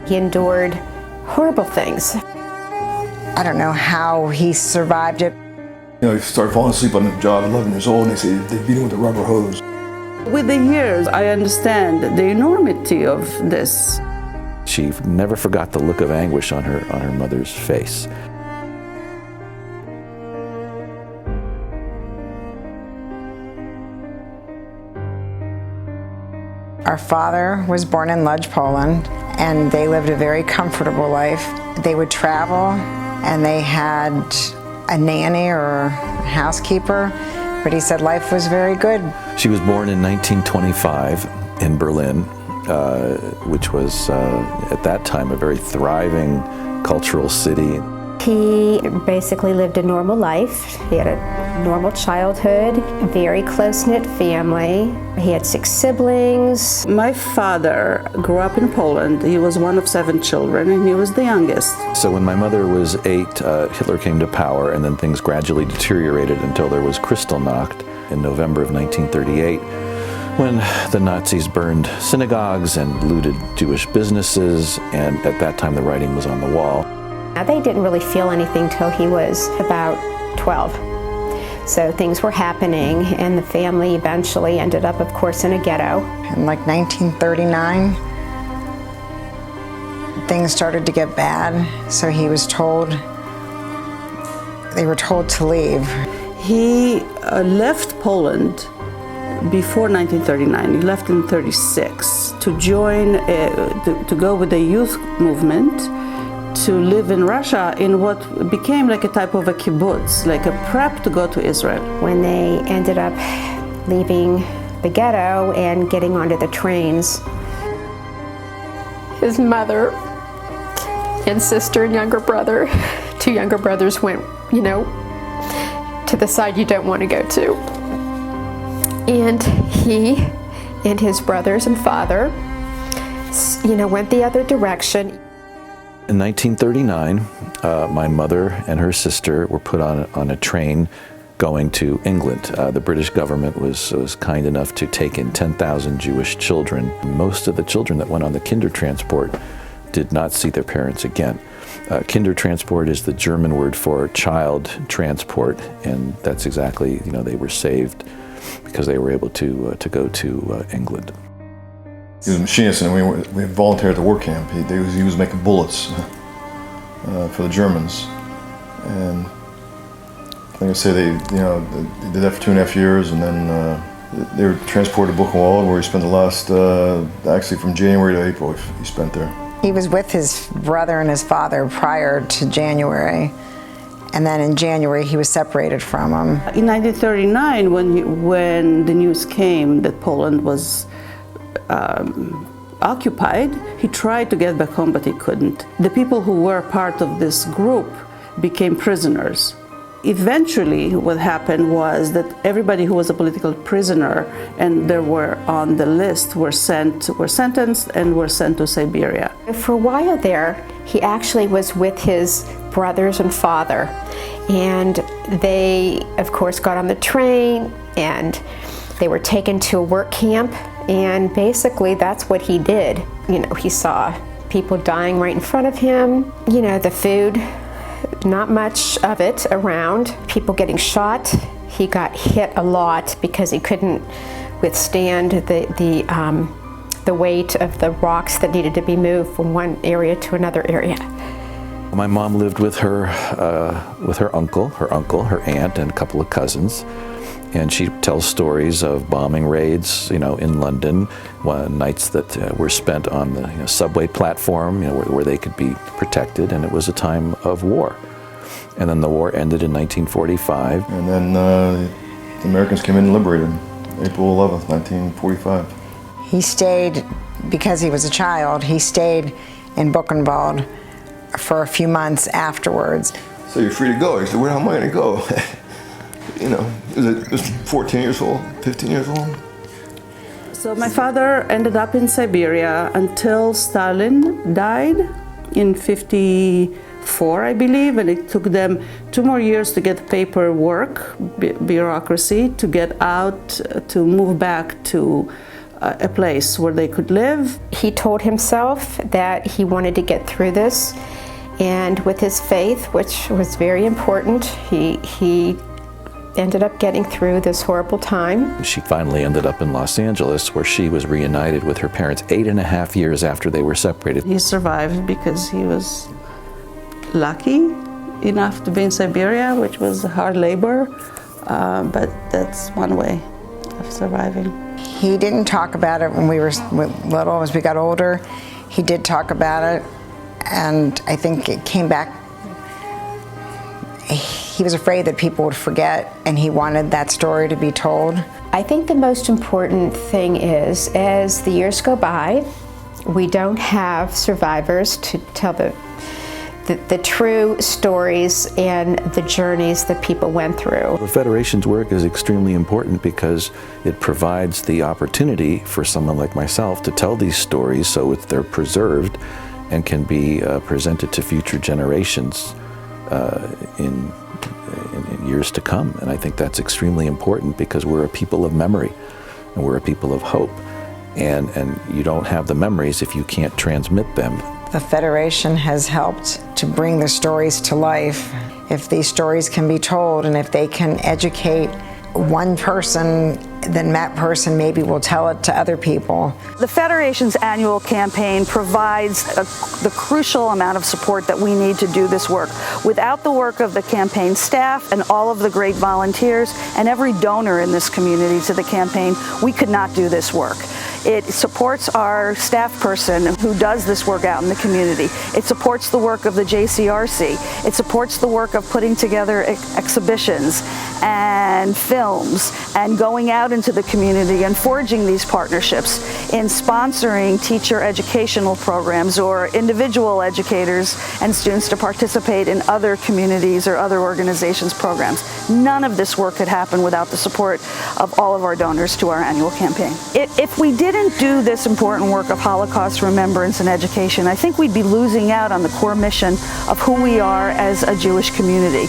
He endured horrible things. I don't know how he survived it. You know, he started falling asleep on the job at 11 years old, and they say they beat him with a rubber hose. With the years, I understand the enormity of this. She never forgot the look of anguish on her mother's face. Our father was born in Lodz, Poland, and they lived a very comfortable life. They would travel, and they had a nanny or a housekeeper, but he said life was very good. She was born in 1925 in Berlin, which was at that time a very thriving cultural city. He basically lived a normal life. He had a normal childhood, a very close-knit family. He had 6 siblings. My father grew up in Poland. He was one of 7 children, and he was the youngest. So when my mother was 8, Hitler came to power, and then things gradually deteriorated until there was Kristallnacht in November of 1938, when the Nazis burned synagogues and looted Jewish businesses, and at that time the writing was on the wall. Now, they didn't really feel anything till he was about 12. So things were happening, and the family eventually ended up, of course, in a ghetto. In like 1939, things started to get bad, so he was told, they were told to leave. He left Poland before 1939. He left in 1936 to join, to go with the youth movement, to live in Russia in what became like a type of a kibbutz, like a prep to go to Israel. When they ended up leaving the ghetto and getting onto the trains, his mother and sister and younger brother, 2 younger brothers, went, you know, to the side you don't want to go to. And he and his brothers and father, you know, went the other direction. In 1939, my mother and her sister were put on a train going to England. The British government was kind enough to take in 10,000 Jewish children. Most of the children that went on the Kindertransport did not see their parents again. Kindertransport is the German word for child transport, and that's exactly, you know, they were saved because they were able to go to England. He was a machinist, and we volunteered at the work camp. He was making bullets for the Germans, and like I say, they did that for 2.5 years, and then they were transported to Buchenwald, where he spent the last, actually from January to April, he spent there. He was with his brother and his father prior to January, and then in January he was separated from them. In 1939, when the news came that Poland was occupied, he tried to get back home, but he couldn't. The people who were part of this group became prisoners. Eventually, what happened was that everybody who was a political prisoner and they were on the list were sentenced and were sent to Siberia. For a while there, he actually was with his brothers and father, and they, of course, got on the train and they were taken to a work camp. And basically that's what he did. You know, he saw people dying right in front of him. You know, the food, not much of it around. People getting shot. He got hit a lot because he couldn't withstand the weight of the rocks that needed to be moved from one area to another area. My mom lived with her uncle, her aunt, and a couple of cousins. And she tells stories of bombing raids, you know, in London, nights that were spent on the subway platform, you know, where they could be protected, and it was a time of war. And then the war ended in 1945. And then the Americans came in and liberated him, April 11th, 1945. He stayed, because he was a child, he stayed in Buchenwald for a few months afterwards. So you're free to go. He said, where am I going to go? You know, it was 14 years old, 15 years old. So my father ended up in Siberia until Stalin died in 1954, I believe, and it took them 2 more years to get paperwork, bureaucracy, to get out, to move back to a place where they could live. He told himself that he wanted to get through this, and with his faith, which was very important, he ended up getting through this horrible time. She finally ended up in Los Angeles, where she was reunited with her parents 8.5 years after they were separated. He survived because he was lucky enough to be in Siberia, which was hard labor, but that's one way of surviving. He didn't talk about it when we were little. As we got older, he did talk about it, and I think it came back. He was afraid that people would forget, and he wanted that story to be told. I think the most important thing is, as the years go by, we don't have survivors to tell the true stories and the journeys that people went through. The Federation's work is extremely important because it provides the opportunity for someone like myself to tell these stories so they're preserved and can be presented to future generations in years to come. And I think that's extremely important because we're a people of memory and we're a people of hope. And you don't have the memories if you can't transmit them. The Federation has helped to bring the stories to life. If these stories can be told and if they can educate one person, then that person maybe will tell it to other people. The Federation's annual campaign provides the crucial amount of support that we need to do this work. Without the work of the campaign staff and all of the great volunteers and every donor in this community to the campaign, we could not do this work. It supports our staff person who does this work out in the community. It supports the work of the JCRC. It supports the work of putting together exhibitions and films and going out into the community and forging these partnerships in sponsoring teacher educational programs or individual educators and students to participate in other communities or other organizations' programs. None of this work could happen without the support of all of our donors to our annual campaign. If we didn't do this important work of Holocaust remembrance and education, I think we'd be losing out on the core mission of who we are as a Jewish community.